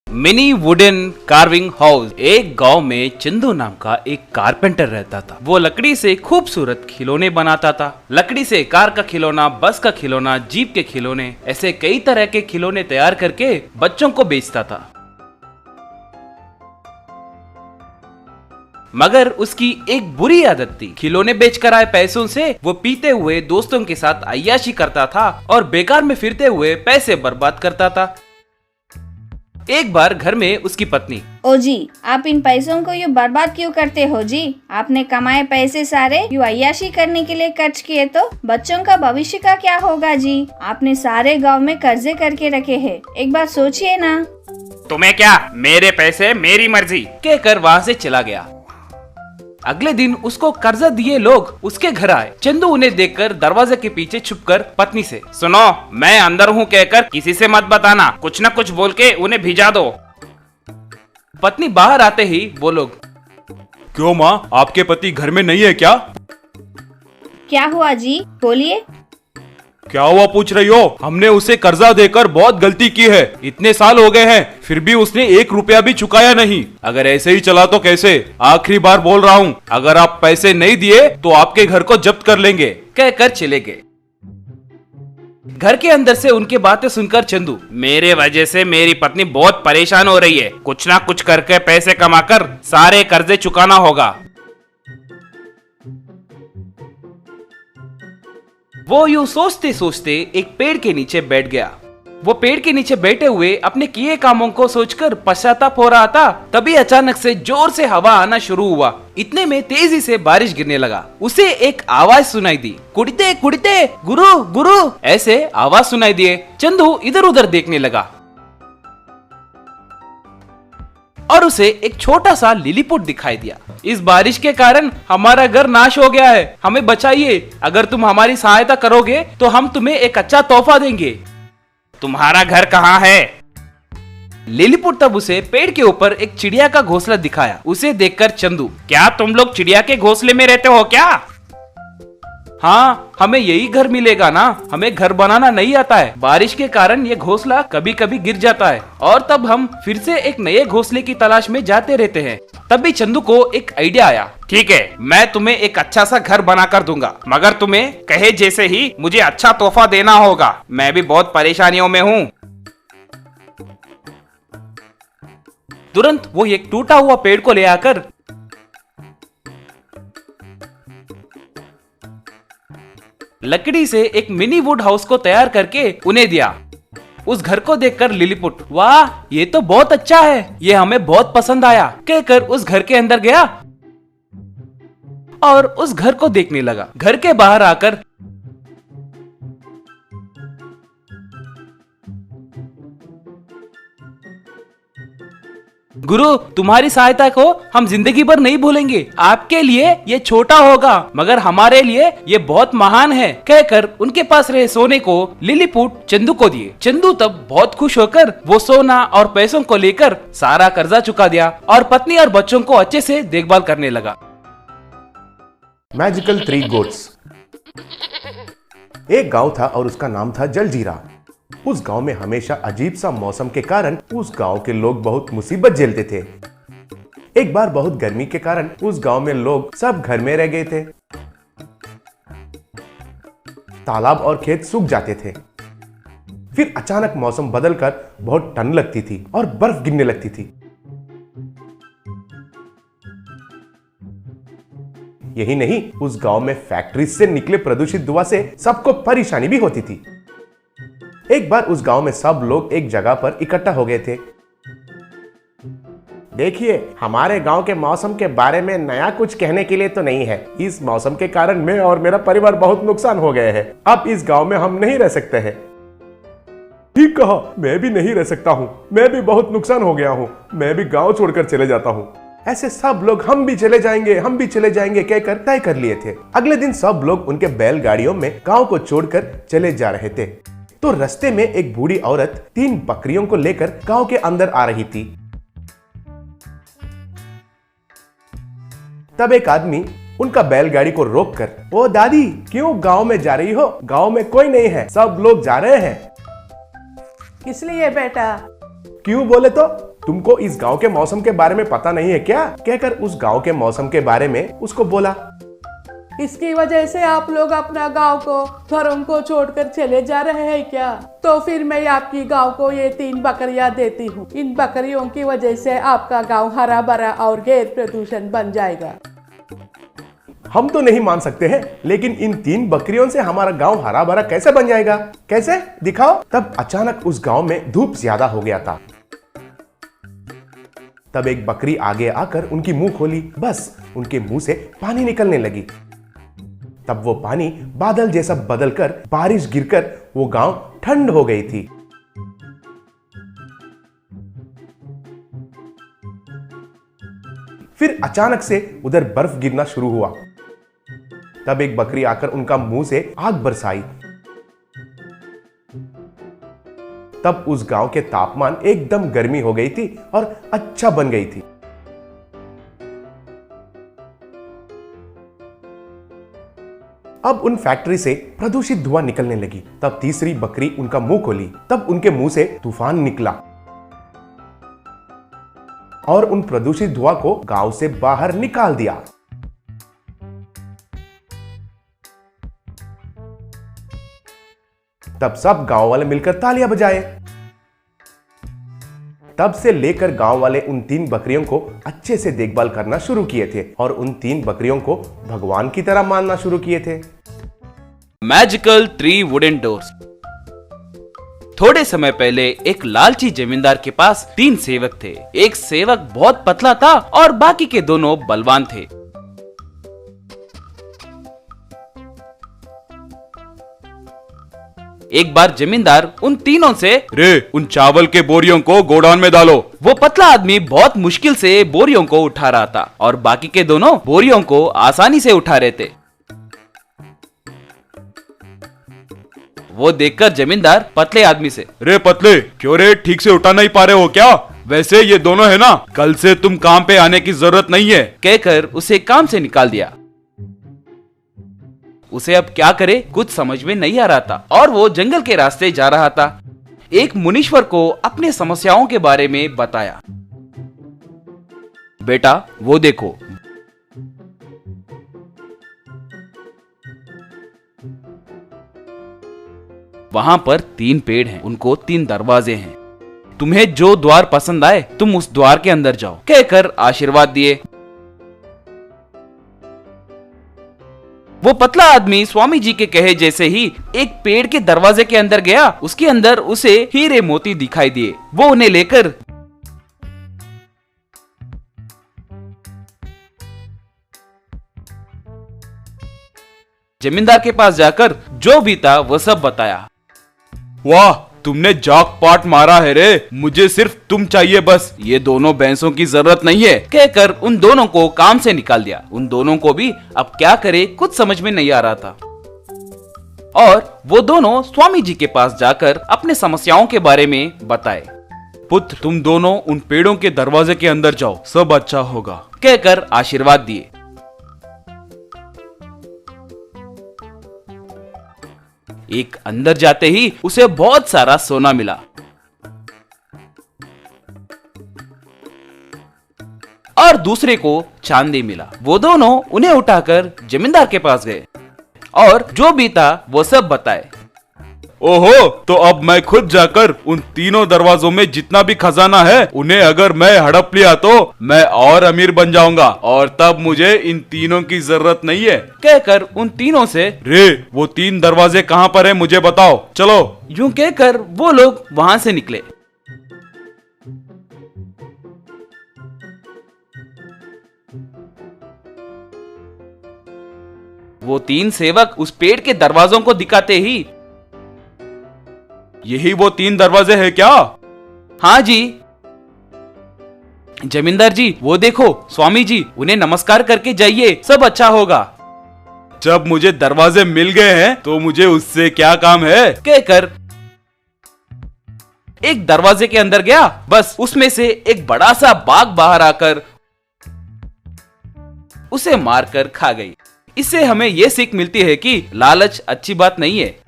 Mini wooden carving house. एक गांव में चंदू नाम का एक कारपेंटर रहता था। वो लकड़ी से खूबसूरत खिलौने बनाता था। लकड़ी से कार का खिलौना, बस का खिलौना, जीप के खिलौने, ऐसे कई तरह के खिलौने तैयार करके बच्चों को बेचता था। मगर उसकी एक बुरी आदत थी। खिलौने बेचकर आए पैसों से वो पीते हुए दोस्तों के साथ अय्याशी करता था और बेकार में फिरते हुए पैसे बर्बाद करता था। एक बार घर में उसकी पत्नी, ओ जी, आप इन पैसों को यूँ बर्बाद क्यों करते हो जी? आपने कमाए पैसे सारे यूँ अय्याशी करने के लिए खर्च किए तो बच्चों का भविष्य का क्या होगा जी? आपने सारे गांव में कर्जे करके रखे हैं, एक बार सोचिए ना। तुम्हें क्या, मेरे पैसे मेरी मर्जी, कहकर वहाँ से चला गया। अगले दिन उसको कर्जा दिए लोग उसके घर आए। चंदू उन्हें देखकर दरवाजे के पीछे छुपकर पत्नी से, सुनो, मैं अंदर हूँ कहकर किसी से मत बताना, कुछ न कुछ बोल के उन्हें भिजा दो। पत्नी बाहर आते ही वो लोग, क्यों माँ, आपके पति घर में नहीं है क्या? क्या हुआ जी, बोलिए। क्या हुआ पूछ रही हो? हमने उसे कर्जा देकर बहुत गलती की है। इतने साल हो गए हैं, फिर भी उसने 1 रुपया भी चुकाया नहीं। अगर ऐसे ही चला तो कैसे? आखिरी बार बोल रहा हूँ, अगर आप पैसे नहीं दिए तो आपके घर को जब्त कर लेंगे, कहकर चले गए। घर के अंदर से उनकी बातें सुनकर चंदू, मेरे वजह से मेरी पत्नी बहुत परेशान हो रही है, कुछ ना कुछ करके पैसे कमाकर सारे कर्जे चुकाना होगा। वो यूं सोचते सोचते एक पेड़ के नीचे बैठ गया। वो पेड़ के नीचे बैठे हुए अपने किए कामों को सोचकर पश्चाताप हो रहा था। तभी अचानक से जोर से हवा आना शुरू हुआ। इतने में तेजी से बारिश गिरने लगा। उसे एक आवाज सुनाई दी, कुड़ते कुड़ते गुरु गुरु, ऐसे आवाज सुनाई दिए। चंदू इधर उधर देखने लगा और उसे एक छोटा सा लिलीपुट दिखाई दिया। इस बारिश के कारण हमारा घर नाश हो गया है, हमें बचाइए। अगर तुम हमारी सहायता करोगे तो हम तुम्हें एक अच्छा तोहफा देंगे। तुम्हारा घर कहाँ है? लिलीपुट तब उसे पेड़ के ऊपर एक चिड़िया का घोंसला दिखाया। उसे देखकर चंदू, क्या तुम लोग चिड़िया के घोंसले में रहते हो क्या? हाँ, हमें यही घर मिलेगा ना, हमें घर बनाना नहीं आता है। बारिश के कारण ये घोंसला कभी कभी गिर जाता है और तब हम फिर से एक नए घोंसले की तलाश में जाते रहते हैं। तभी चंदू को एक आइडिया आया, ठीक है, मैं तुम्हें एक अच्छा सा घर बनाकर दूंगा, मगर तुम्हें कहे जैसे ही मुझे अच्छा तोहफा देना होगा। मैं भी बहुत परेशानियों में हूँ। तुरंत वो एक टूटा हुआ पेड़ को ले आकर लकड़ी से एक मिनी वुड हाउस को तैयार करके उन्हें दिया। उस घर को देखकर लिलीपुट, वाह, ये तो बहुत अच्छा है, ये हमें बहुत पसंद आया, कहकर उस घर के अंदर गया और उस घर को देखने लगा। घर के बाहर आकर गुरु, तुम्हारी सहायता को हम जिंदगी भर नहीं भूलेंगे। आपके लिए ये छोटा होगा मगर हमारे लिए ये बहुत महान है, कहकर उनके पास रहे सोने को लिलीपुट चंदू को दिए। चंदू तब बहुत खुश होकर वो सोना और पैसों को लेकर सारा कर्जा चुका दिया और पत्नी और बच्चों को अच्छे से देखभाल करने लगा। Magical 3 goats. एक गांव था और उसका नाम था जलजीरा। उस गांव में हमेशा अजीब सा मौसम के कारण उस गांव के लोग बहुत मुसीबत झेलते थे। एक बार बहुत गर्मी के कारण उस गांव में लोग सब घर में रह गए थे। तालाब और खेत सूख जाते थे। फिर अचानक मौसम बदलकर बहुत ठंड लगती थी और बर्फ गिरने लगती थी। यही नहीं, उस गांव में फैक्ट्री से निकले प्रदूषित धुआं से सबको परेशानी भी होती थी। एक बार उस गांव में सब लोग एक जगह पर इकट्ठा हो गए थे। देखिए, हमारे गांव के मौसम के बारे में नया कुछ कहने के लिए तो नहीं है। इस मौसम के कारण मैं और मेरा परिवार बहुत नुकसान हो गए हैं। अब इस गांव में हम नहीं रह सकते हैं। ठीक कहा, मैं भी नहीं रह सकता हूँ। मैं भी बहुत नुकसान हो गया हूँ। मैं भी गांव छोड़कर चले जाता हूँ। ऐसे सब लोग हम भी चले जाएंगे कहकर तय कर लिए थे। अगले दिन सब लोग उनके बैलगाड़ियों में गांव को छोड़कर चले जा रहे थे। तो रास्ते में एक बूढ़ी औरत 3 बकरियों को लेकर गांव के अंदर आ रही थी। तब एक आदमी उनका बैलगाड़ी को रोककर, ओ दादी, क्यों गांव में जा रही हो? गांव में कोई नहीं है, सब लोग जा रहे हैं। किस लिए बेटा? क्यों बोले तो तुमको इस गांव के मौसम के बारे में पता नहीं है क्या? कहकर उस गांव के मौसम के बारे में उसको बोला। इसकी वजह से आप लोग अपना गांव को, घरों को छोड़कर चले जा रहे हैं क्या? तो फिर मैं आपकी गांव को ये 3 बकरियां देती हूँ। इन बकरियों की वजह से आपका गांव हरा भरा और गैर प्रदूषण बन जाएगा। हम तो नहीं मान सकते हैं, लेकिन इन 3 बकरियों से हमारा गांव हरा भरा कैसे बन जाएगा? कैसे? दिखाओ। तब अचानक उस गांव में धूप ज्यादा हो गया था। तब एक बकरी आगे आकर उनकी मुंह खोली। बस उनके मुंह से पानी निकलने लगी। तब वो पानी बादल जैसा बदलकर बारिश गिरकर वो गांव ठंड हो गई थी। फिर अचानक से उधर बर्फ गिरना शुरू हुआ। तब एक बकरी आकर उनका मुंह से आग बरसाई। तब उस गांव के तापमान एकदम गर्मी हो गई थी और अच्छा बन गई थी। अब उन फैक्ट्री से प्रदूषित धुआं निकलने लगी। तब तीसरी बकरी उनका मुंह खोली। तब उनके मुंह से तूफान निकला और उन प्रदूषित धुआं को गांव से बाहर निकाल दिया। तब सब गांव वाले मिलकर तालियां बजाए। तब से लेकर गांव वाले उन 3 बकरियों को अच्छे से देखभाल करना शुरू किए थे और उन 3 बकरियों को भगवान की तरह मानना शुरू किए थे। Magical 3 wooden doors. थोड़े समय पहले एक लालची जमींदार के पास 3 सेवक थे। एक सेवक बहुत पतला था और बाकी के दोनों बलवान थे। एक बार जमींदार उन तीनों से, रे उन चावल के बोरियों को गोडाउन में डालो। वो पतला आदमी बहुत मुश्किल से बोरियों को उठा रहा था और बाकी के दोनों बोरियों को आसानी से उठा रहे थे। वो देखकर जमींदार पतले आदमी से, रे पतले, क्यों रे, ठीक से उठा नहीं पा रहे हो क्या? वैसे ये दोनों है ना, कल से तुम काम पे आने की जरूरत नहीं है। कहकर उसे काम से निकाल दिया। उसे अब क्या करे कुछ समझ में नहीं आ रहा था और वो जंगल के रास्ते जा रहा था। एक मुनीश्वर को अपने समस्याओं के बारे में बताया। बेटा वो देखो, वहां पर 3 पेड़ हैं, उनको 3 दरवाजे हैं। तुम्हें जो द्वार पसंद आए तुम उस द्वार के अंदर जाओ। कहकर आशीर्वाद दिए। वो पतला आदमी स्वामी जी के कहे जैसे ही एक पेड़ के दरवाजे के अंदर गया। उसके अंदर उसे हीरे मोती दिखाई दिए। वो उन्हें लेकर जमींदार के पास जाकर जो भी था वो सब बताया। वाह, तुमने जॉकपॉट मारा है रे, मुझे सिर्फ तुम चाहिए बस, ये दोनों भैंसों की जरूरत नहीं है। कहकर उन दोनों को काम से निकाल दिया। उन दोनों को भी अब क्या करे कुछ समझ में नहीं आ रहा था और वो दोनों स्वामी जी के पास जाकर अपने समस्याओं के बारे में बताए। पुत्र, तुम दोनों उन पेड़ों के दरवाजे के अंदर जाओ, सब अच्छा होगा। कहकर आशीर्वाद दिए। एक अंदर जाते ही उसे बहुत सारा सोना मिला और दूसरे को चांदी मिला। वो दोनों उन्हें उठाकर जमींदार के पास गए और जो भी था वो सब बताए। ओहो, तो अब मैं खुद जाकर उन तीनों दरवाजों में जितना भी खजाना है उन्हें अगर मैं हड़प लिया तो मैं और अमीर बन जाऊंगा और तब मुझे इन तीनों की जरूरत नहीं है। कहकर उन तीनों से, रे वो 3 दरवाजे कहाँ पर है मुझे बताओ, चलो। यूं कहकर वो लोग वहां से निकले। वो 3 सेवक उस पेड़ के दरवाजों को दिखाते ही, यही वो 3 दरवाजे हैं क्या? हाँ जी। जमींदार जी वो देखो, स्वामी जी, उन्हें नमस्कार करके जाइए, सब अच्छा होगा। जब मुझे दरवाजे मिल गए हैं तो मुझे उससे क्या काम है? कहकर एक दरवाजे के अंदर गया। बस उसमें से एक बड़ा सा बाघ बाहर आकर उसे मारकर खा गई। इससे हमें यह सीख मिलती है कि लालच अच्छी बात नहीं है।